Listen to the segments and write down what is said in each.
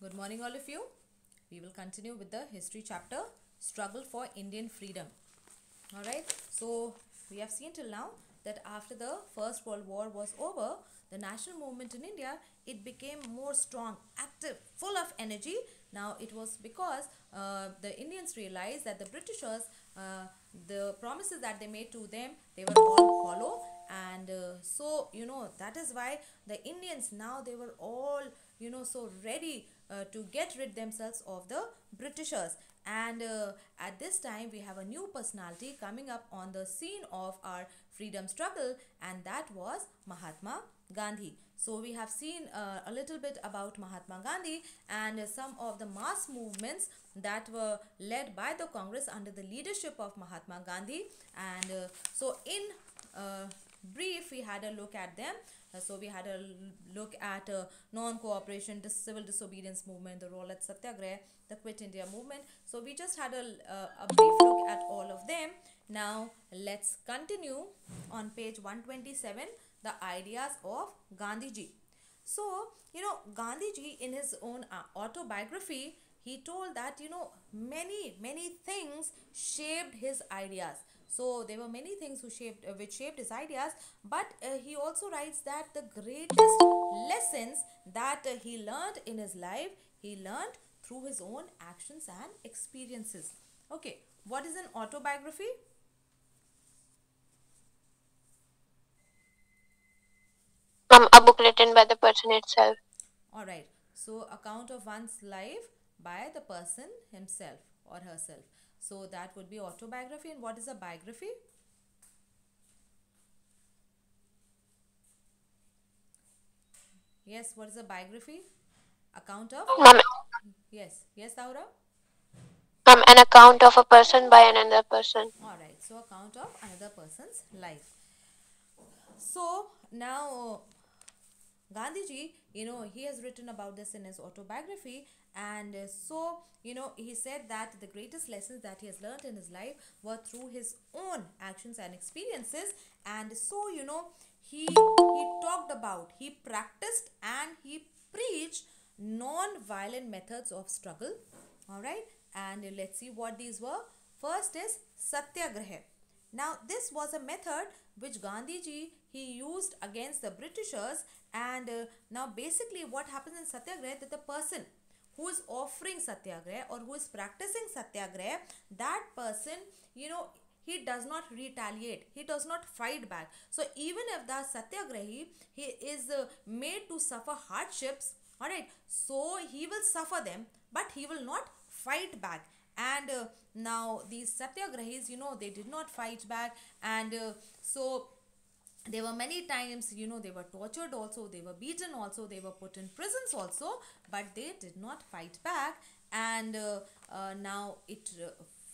Good morning, all of you. We will continue with the history chapter, Struggle for Indian Freedom. Alright, so we have seen till now that after the First World War was over, the national movement in India, it became more strong, active, full of energy. Now it was because the Indians realized that the Britishers, the promises that they made to them, they were all hollow. And so that is why the Indians now, they were all so ready to get rid themselves of the Britishers. And at this time we have a new personality coming up on the scene of our freedom struggle, and that was Mahatma Gandhi. So we have seen a little bit about Mahatma Gandhi and some of the mass movements that were led by the Congress under the leadership of Mahatma Gandhi. And so in brief, we had a look at them. So we had a look at non-cooperation, civil disobedience movement, the Rowlatt Satyagraha, the Quit India movement. So we just had a brief look at all of them. Now let's continue on page 127, the ideas of Gandhiji. So, Gandhiji in his own autobiography, he told that, many things shaped his ideas. So there were many things which shaped his ideas, but he also writes that the greatest lessons that he learned in his life, he learned through his own actions and experiences. Okay, what is an autobiography? A book written by the person itself. All right. So account of one's life by the person himself or herself. So that would be autobiography. And what is a biography? Yes, what is a biography? Account of? Um, Yes. Yes, Taura? an account of a person by another person. All right. So account of another person's life. So now Gandhiji, he has written about this in his autobiography, and he said that the greatest lessons that he has learned in his life were through his own actions and experiences. And so, he talked about, he practiced and he preached non-violent methods of struggle. All right, and let's see what these were. First is Satyagraha. Now, this was a method which Gandhiji he used against the Britishers. And now basically what happens in Satyagraha, that the person who is offering Satyagraha or who is practicing Satyagraha, that person, he does not retaliate, he does not fight back. So even if the Satyagrahi, he is made to suffer hardships, all right, so he will suffer them, but he will not fight back. And now these Satyagrahis, they did not fight back. And so there were many times, they were tortured also, they were beaten also, they were put in prisons also, but they did not fight back. And now it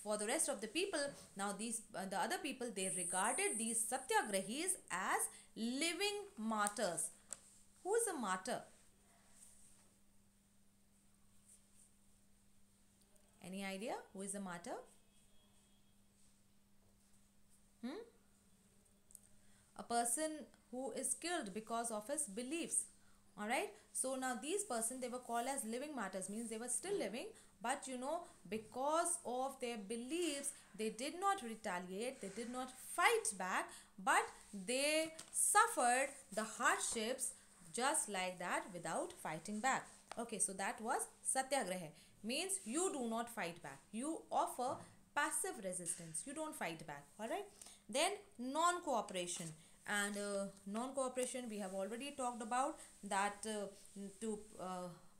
for the rest of the people, now these the other people, they regarded these Satyagrahis as living martyrs. Who is a martyr? Any idea who is a martyr? Hmm? A person who is killed because of his beliefs. All right, so now these person, they were called as living martyrs, means they were still living, but because of their beliefs, they did not retaliate, they did not fight back, but they suffered the hardships just like that without fighting back. Okay, so that was Satyagraha, means you do not fight back, you offer passive resistance, you don't fight back. All right, then non-cooperation. And non-cooperation, we have already talked about that. To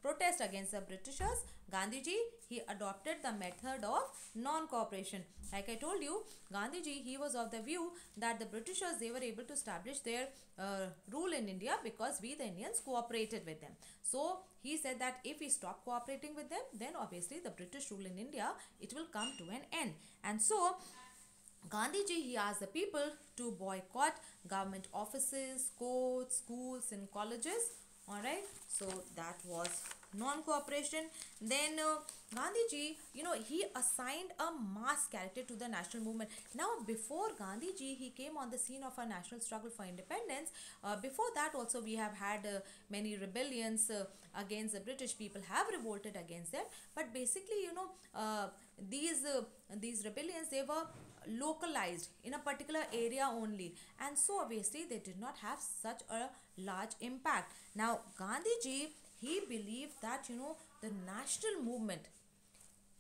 protest against the Britishers, Gandhiji, he adopted the method of non-cooperation. Like I told you, Gandhiji, he was of the view that the Britishers, they were able to establish their rule in India because we the Indians cooperated with them. So he said that if we stop cooperating with them, then obviously the British rule in India, it will come to an end. And so Gandhiji, he asked the people to boycott government offices, courts, schools and colleges. Alright, so that was non-cooperation. Then Gandhiji, he assigned a mass character to the national movement. Now, before Gandhiji, he came on the scene of a national struggle for independence. Before that, also we have had many rebellions against the British. People have revolted against them, but basically, these rebellions, they were localized in a particular area only, and so obviously they did not have such a large impact. Now Gandhiji, he believed that the national movement,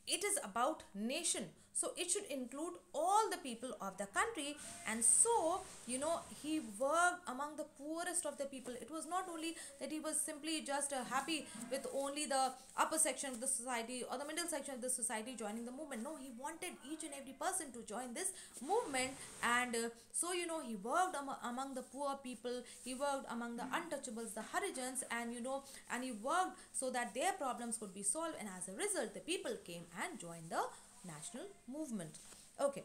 it is about nation, so it should include all the people of the country. And so he worked among the poorest of the people. It was not only that he was simply just happy with only the upper section of the society or the middle section of the society joining the movement. No, he wanted each and every person to join this movement. And so he worked among the poor people, he worked among the untouchables, the Harijans, and he worked so that their problems could be solved, and as a result the people came and joined the national movement. Okay,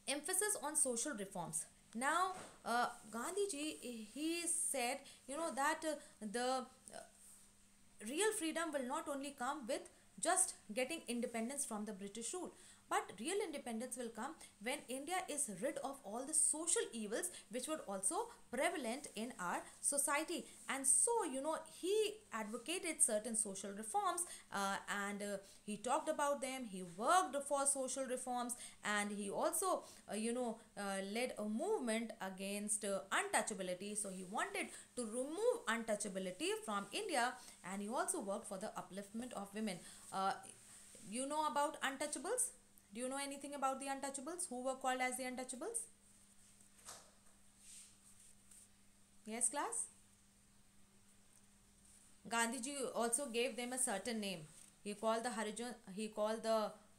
emphasis on social reforms. Now Gandhiji, he said that the real freedom will not only come with just getting independence from the British rule, but real independence will come when India is rid of all the social evils which were also prevalent in our society. And so he advocated certain social reforms, and he talked about them, he worked for social reforms, and he also led a movement against untouchability. So he wanted to remove untouchability from India, and he also worked for the upliftment of women. You know about untouchables? Do you know anything about the untouchables? Who were called as the untouchables? Yes, class? Gandhiji also gave them a certain name. He called the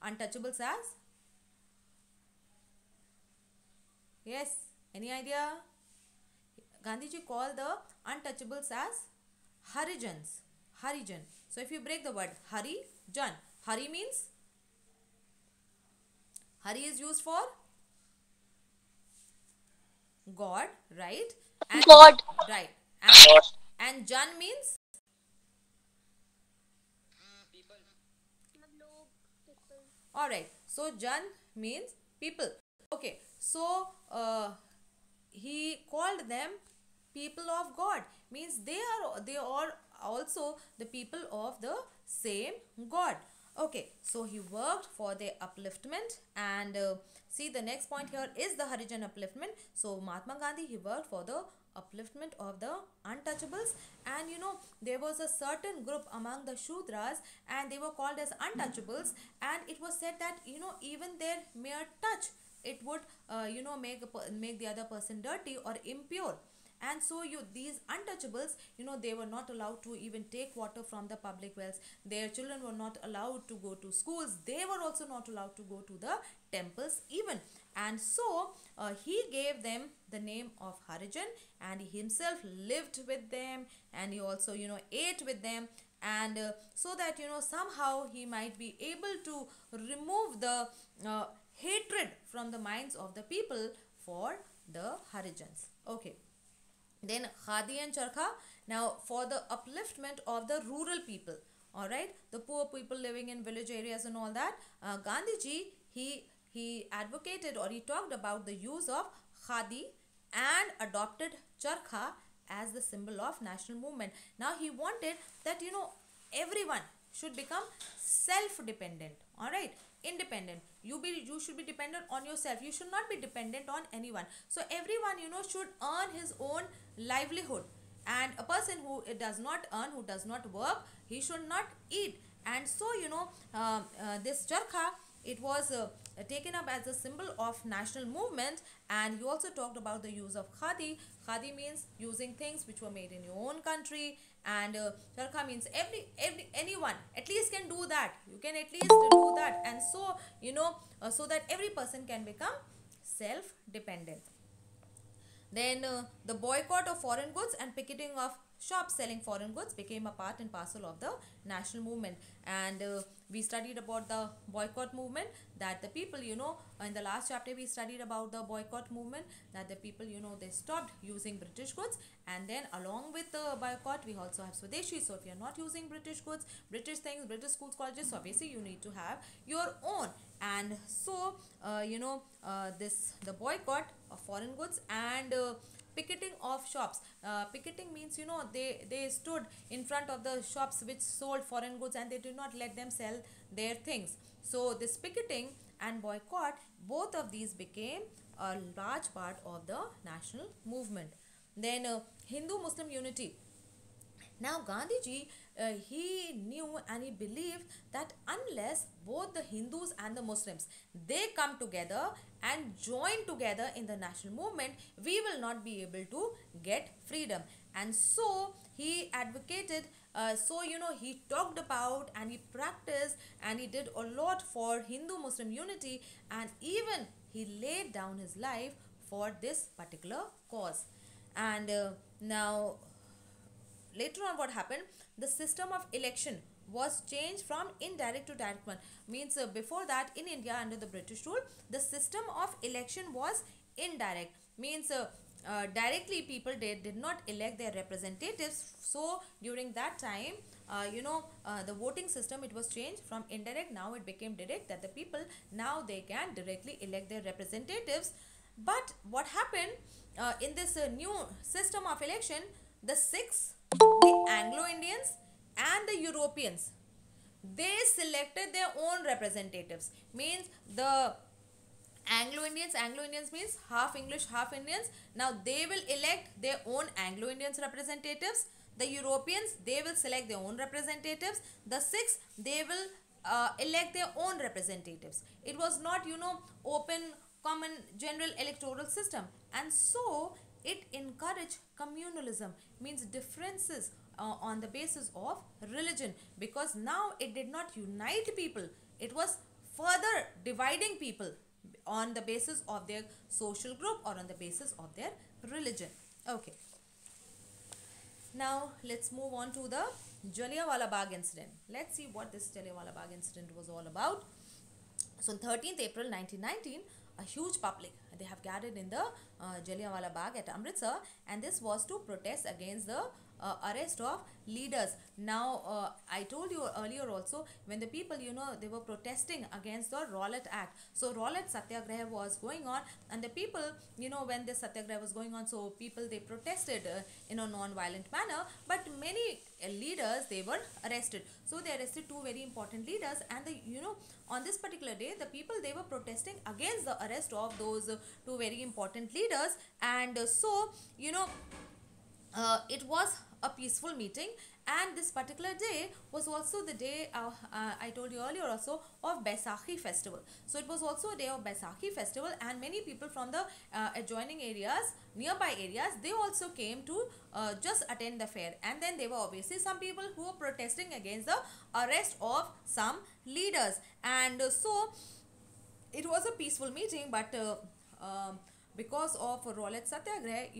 untouchables as? Yes, any idea? Gandhiji called the untouchables as Harijans. Harijan. So if you break the word Harijan, Hari means, Hari is used for God, right? And God. right. And Jan means alright. So Jan means people. Okay. So he called them people of God, means they are also the people of the same God. Okay, so he worked for their upliftment. And see, the next point here is the Harijan upliftment. So Mahatma Gandhi, he worked for the upliftment of the untouchables. And there was a certain group among the Shudras, and they were called as untouchables, and it was said that even their mere touch, it would make the other person dirty or impure. And so these untouchables, they were not allowed to even take water from the public wells. Their children were not allowed to go to schools. They were also not allowed to go to the temples even. And so he gave them the name of Harijan, and he himself lived with them, and he also ate with them, and so that somehow he might be able to remove the hatred from the minds of the people for the Harijans. Okay. Then Khadi and Charkha, now for the upliftment of the rural people, all right, the poor people living in village areas and all that, Gandhiji, he advocated, or he talked about the use of Khadi and adopted Charkha as the symbol of national movement. Now he wanted that everyone should become self-dependent, all right, independent. You should be dependent on yourself. You should not be dependent on anyone. So everyone should earn his own livelihood, and a person who does not earn, who does not work, he should not eat. And so this Charkha, it was taken up as a symbol of national movement. And he also talked about the use of Khadi. Khadi means using things which were made in your own country, and Charkha means anyone at least can do that. You can at least do that. And so so that every person can become self-dependent. Then the boycott of foreign goods and picketing of shops selling foreign goods became a part and parcel of the national movement. And we studied about the boycott movement, that the people, in the last chapter we studied about the boycott movement, that the people, they stopped using British goods. And then along with the boycott, we also have Swadeshi. So if you're not using British goods, British things, British schools, colleges, so obviously you need to have your own. And so the boycott of foreign goods and picketing of shops. Picketing means, they stood in front of the shops which sold foreign goods, and they did not let them sell their things. So this picketing and boycott, both of these became a large part of the national movement. Then Hindu Muslim unity. Now Gandhiji, he knew and he believed that unless both the Hindus and the Muslims, they come together and join together in the national movement, we will not be able to get freedom. And so he advocated, he talked about and he practiced and he did a lot for Hindu Muslim unity, and even he laid down his life for this particular cause. And now later on, what happened, the system of election was changed from indirect to direct one. Means before that, in India under the British rule, the system of election was indirect. Means directly people did not elect their representatives. So during that time, the voting system, it was changed from indirect, now it became direct, that the people now they can directly elect their representatives. But what happened in this new system of election, the Sikhs, the Anglo-Indians and the Europeans, they selected their own representatives. Means the Anglo-Indians means half English, half Indians. Now they will elect their own Anglo-Indians representatives. The Europeans, they will select their own representatives. The Sikhs, they will elect their own representatives. It was not, open, common, general electoral system. And so it encouraged communalism, means differences on the basis of religion, because now it did not unite people, it was further dividing people on the basis of their social group or on the basis of their religion. Okay, now let's move on to the Jallianwala Bagh incident. Let's see what this Jallianwala Bagh incident was all about. So on 13th April 1919, a huge public, they have gathered in the Jallianwala Bagh at Amritsar, and this was to protest against the arrest of leaders. Now I told you earlier also, when the people, they were protesting against the Rowlatt Act. So Rowlatt Satyagraha was going on, and the people, when the Satyagraha was going on, so people, they protested in a non-violent manner, but many leaders, they were arrested. So they arrested two very important leaders, and on this particular day, the people, they were protesting against the arrest of those two very important leaders. And so it was a peaceful meeting, and this particular day was also the day I told you earlier also of Baisakhi festival. So it was also a day of Baisakhi festival, and many people from the adjoining areas, nearby areas, they also came to just attend the fair. And then there were obviously some people who were protesting against the arrest of some leaders. And so it was a peaceful meeting, but because of Rowlatt Satyagraha,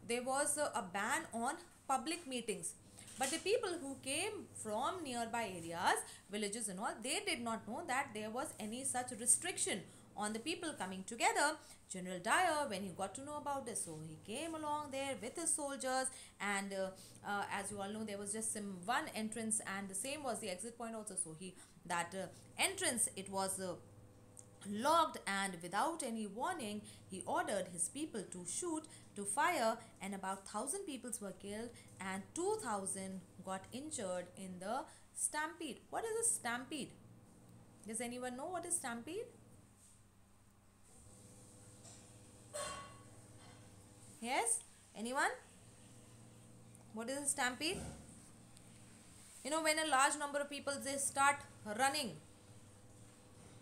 there was a ban on public meetings. But the people who came from nearby areas, villages and all, they did not know that there was any such restriction on the people coming together. General Dyer, when he got to know about this, so he came along there with his soldiers, and as you all know, there was just one entrance, and the same was the exit point also. So that entrance, it was locked, and without any warning, he ordered his people to shoot, to fire, and about 1,000 people were killed and 2,000 got injured in the stampede. What is a stampede? Does anyone know what is stampede? Yes? Anyone? What is a stampede? When a large number of people, they start running,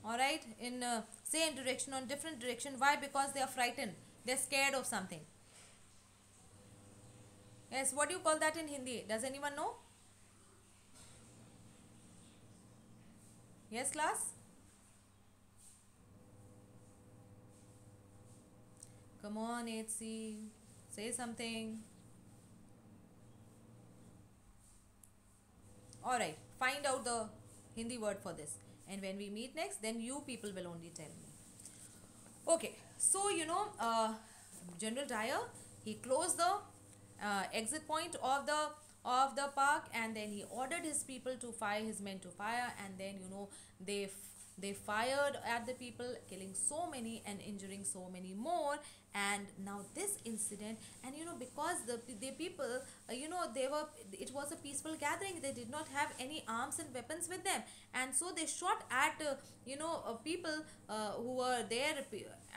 all right, in same direction or different direction. Why? Because they are frightened, they're scared of something. Yes, what do you call that in Hindi? Does anyone know? Yes, class? Come on, HC, say something. Alright, find out the Hindi word for this. And when we meet next, then you people will only tell me. Okay, so General Dyer, he closed the exit point of the park, and then he ordered his people to fire, his men to fire, and then they fired at the people, killing so many and injuring so many more. And now this incident, and because the people, they were, it was a peaceful gathering, they did not have any arms and weapons with them, and so they shot at people who were there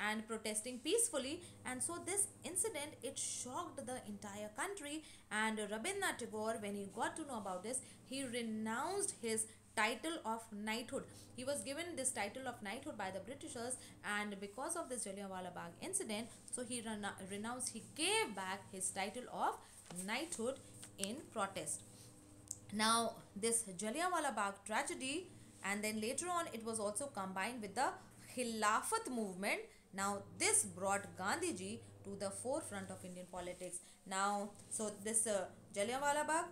and protesting peacefully. And so this incident, it shocked the entire country. And Rabindranath Tagore, when he got to know about this, he renounced his title of knighthood. He was given this title of knighthood by the Britishers, and because of this Jallianwala Bagh incident, so he renounced, he gave back his title of knighthood in protest. Now this Jallianwala Bagh tragedy, and then later on it was also combined with the Khilafat movement. Now this brought Gandhiji to the forefront of Indian politics. Now, so this Jallianwala Bagh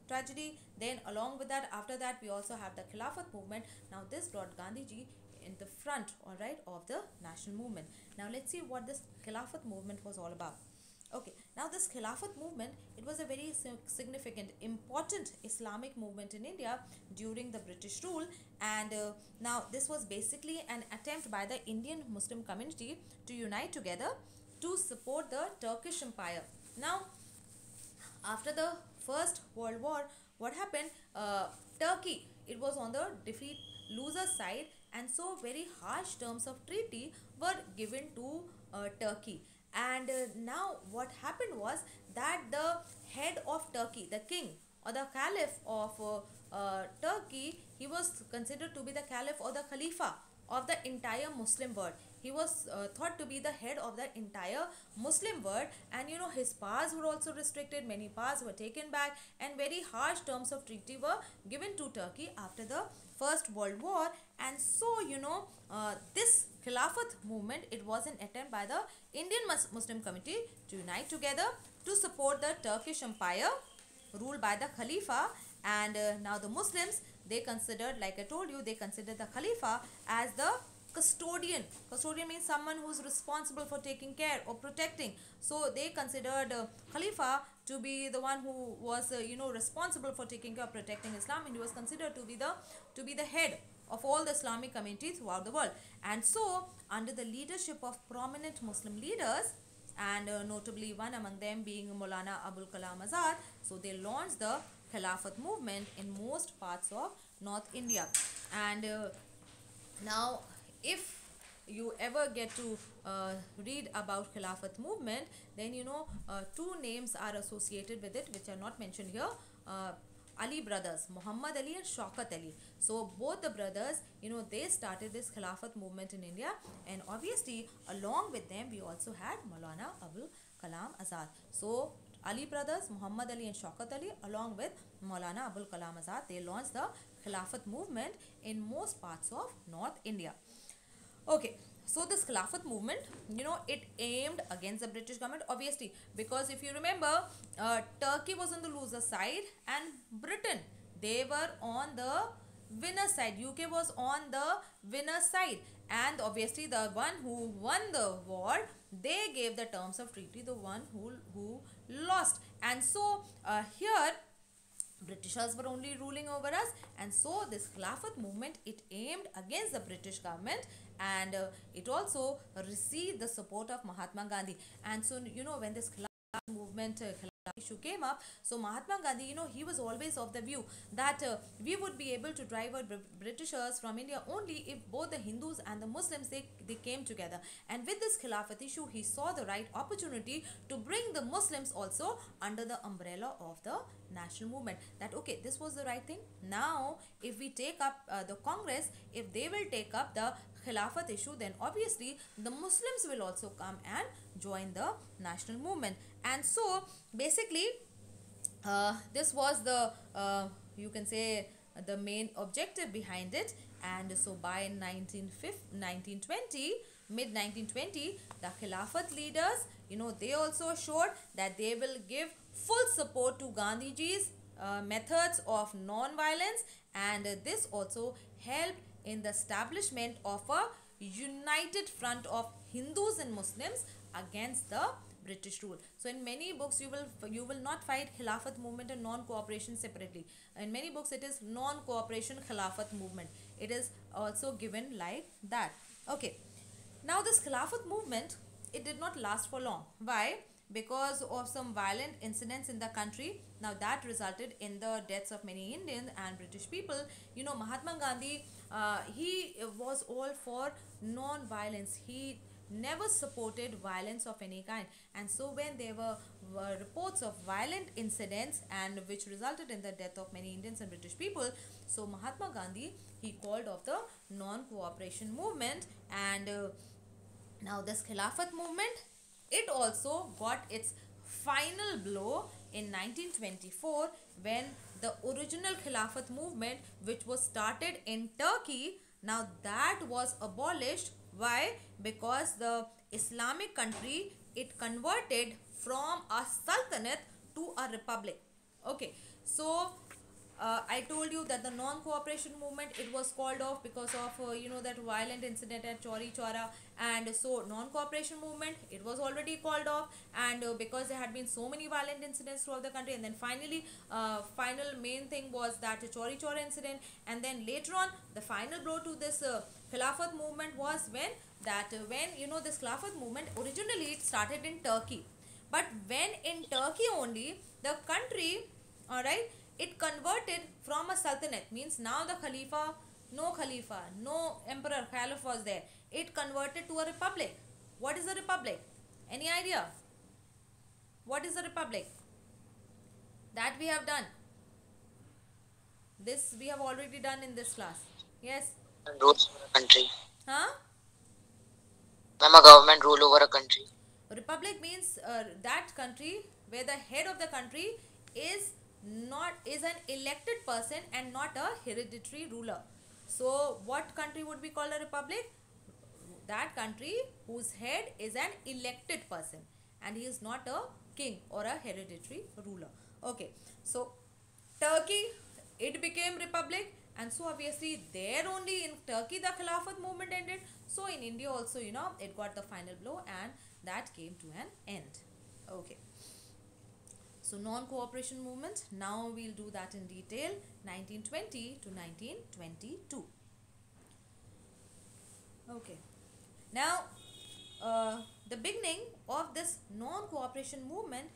tragedy, then along with that, after that, we also have the Khilafat movement. Now this brought Gandhiji in the front, all right, of the national movement. Now let's see what this Khilafat movement was all about. Okay, now this Khilafat movement, it was a very significant, important Islamic movement in India during the British rule. And now this was basically an attempt by the Indian Muslim community to unite together to support the Turkish Empire. Now, after the First World War, what happened? Turkey, it was on the defeat loser side, and so very harsh terms of treaty were given to Turkey. And now what happened was that the head of Turkey, the king or the caliph of Turkey, he was considered to be the caliph or the khalifa of the entire Muslim world. He was thought to be the head of the entire Muslim world, and his powers were also restricted. Many powers were taken back, and very harsh terms of treaty were given to Turkey after the First World War. And so this Khilafat movement, it was an attempt by the Indian Muslim community to unite together to support the Turkish Empire ruled by the Khalifa. And now the Muslims, they considered, like I told you, they considered the Khalifa as the custodian. Custodian means someone who is responsible for taking care or protecting. So they considered Khalifa to be the one who was responsible for taking care of protecting Islam, and he was considered to be the head of all the Islamic communities throughout the world. And so under the leadership of prominent Muslim leaders, and notably one among them being Maulana Abul Kalam Azad, so they launched the Khilafat movement in most parts of North India. And now if you ever get to read about Khilafat movement, then two names are associated with it which are not mentioned here. Ali brothers, Muhammad Ali and Shaukat Ali. So both the brothers, they started this Khilafat movement in India, and obviously along with them we also had Maulana Abul Kalam Azad. So Ali brothers, Muhammad Ali and Shaukat Ali, along with Maulana Abul Kalam Azad, they launched the Khilafat movement in most parts of North India. Okay, so this Khilafat movement, it aimed against the British government, obviously, because if you remember, Turkey was on the loser side and Britain, they were on the winner side. UK was on the winner side, and obviously the one who won the war, they gave the terms of treaty the one who lost. And so here Britishers were only ruling over us, and so this Khilafat movement, it aimed against the British government, and it also received the support of Mahatma Gandhi. And so when this Khilafat movement issue came up, so Mahatma Gandhi, he was always of the view that we would be able to drive out Britishers from India only if both the Hindus and the Muslims, they came together. And with this Khilafat issue, he saw the right opportunity to bring the Muslims also under the umbrella of the national movement. That okay, this was the right thing. Now if we take up the Congress, if they will take up the Khilafat issue, then obviously the Muslims will also come and join the national movement. And so basically this was the you can say the main objective behind it. And so by mid 1920, the Khilafat leaders, they also showed that they will give full support to Gandhiji's methods of non-violence, and this also helped in the establishment of a united front of Hindus and Muslims against the British rule. So in many books you will not find Khilafat movement and non-cooperation separately. In many books it is non-cooperation Khilafat movement. It is also given like that. Okay. Now this Khilafat movement, it did not last for long. Why? Because of some violent incidents in the country. Now that resulted in the deaths of many Indian and British people. Mahatma Gandhi, he was all for non-violence. He never supported violence of any kind, and so when there were reports of violent incidents and which resulted in the death of many Indians and British people, so Mahatma Gandhi, he called off the non-cooperation movement. And now this Khilafat movement, it also got its final blow in 1924 when the original Khilafat movement, which was started in Turkey, now that was abolished. Why? Because the Islamic country, it converted from a sultanate to a republic. Okay, so I told you that the non-cooperation movement, it was called off because of that violent incident at Chauri Chaura, and so non-cooperation movement, it was already called off, and because there had been so many violent incidents throughout the country, and then finally final main thing was that Chauri Chaura incident, and then later on the final blow to this Khilafat movement was when this Khilafat movement, originally it started in Turkey, but when in Turkey only the country, all right, it converted from a sultanate, means now the Khalifa, no emperor, Caliph was there. It converted to a republic. What is a republic? Any idea? What is a republic? That we have done. This we have already done in this class. Yes? Rules over a country. Huh? Ma'am, a government rule over a country. Republic means that country where the head of the country is an elected person and not a hereditary ruler. So what country would be called a republic? That country whose head is an elected person and he is not a king or a hereditary ruler. Okay, so Turkey, it became republic, and so obviously there only in Turkey the Khilafat movement ended. So in India also, it got the final blow and that came to an end. Okay. So non-cooperation movement, now we'll do that in detail, 1920 to 1922. Okay. Now, the beginning of this non-cooperation movement,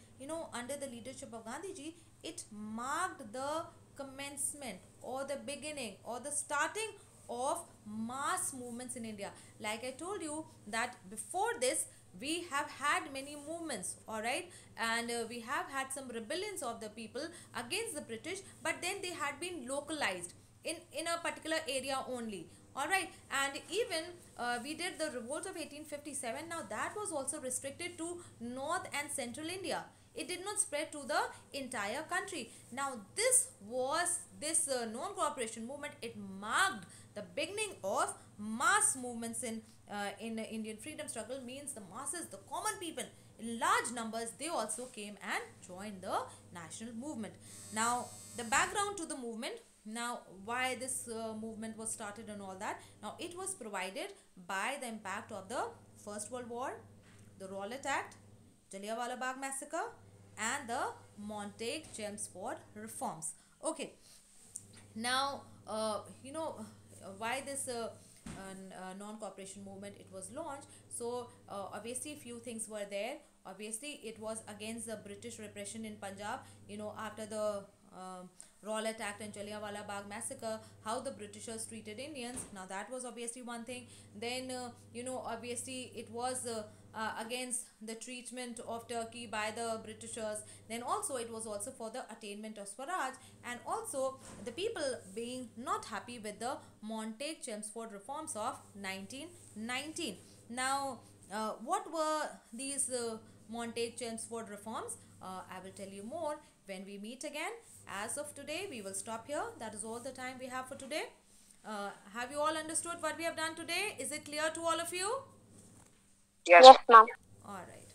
under the leadership of Gandhiji, it marked the commencement or the beginning or the starting of mass movements in India. Like I told you that before this, we have had many movements, all right, and we have had some rebellions of the people against the British, but then they had been localized in a particular area only, all right. And even we did the revolt of 1857. Now that was also restricted to North and Central India. It did not spread to the entire country. Now this non-cooperation movement, it marked the beginning of mass movements in the Indian freedom struggle. Means the masses, the common people in large numbers, they also came and joined the national movement. Now the background to the movement, now why this movement was started and all that. Now it was provided by the impact of the First World War, the Rowlatt Act, Jallianwala Bagh massacre, and the Montague-Chelmsford reforms. Okay, now why this non-cooperation movement, it was launched. So obviously few things were there. Obviously it was against the British repression in Punjab, after the Rowlatt Act and Jallianwala Bagh massacre, how the Britishers treated Indians. Now that was obviously one thing. Then obviously it was against the treatment of Turkey by the Britishers. Then also it was also for the attainment of Swaraj, and also the people being not happy with the Montague-Chelmsford reforms of 1919. Now what were these Montague-Chelmsford reforms? I will tell you more when we meet again. As of today, we will stop here. That is all the time we have for today. Have you all understood what we have done today? Is it clear to all of you? Yes, Yes, ma'am. All right.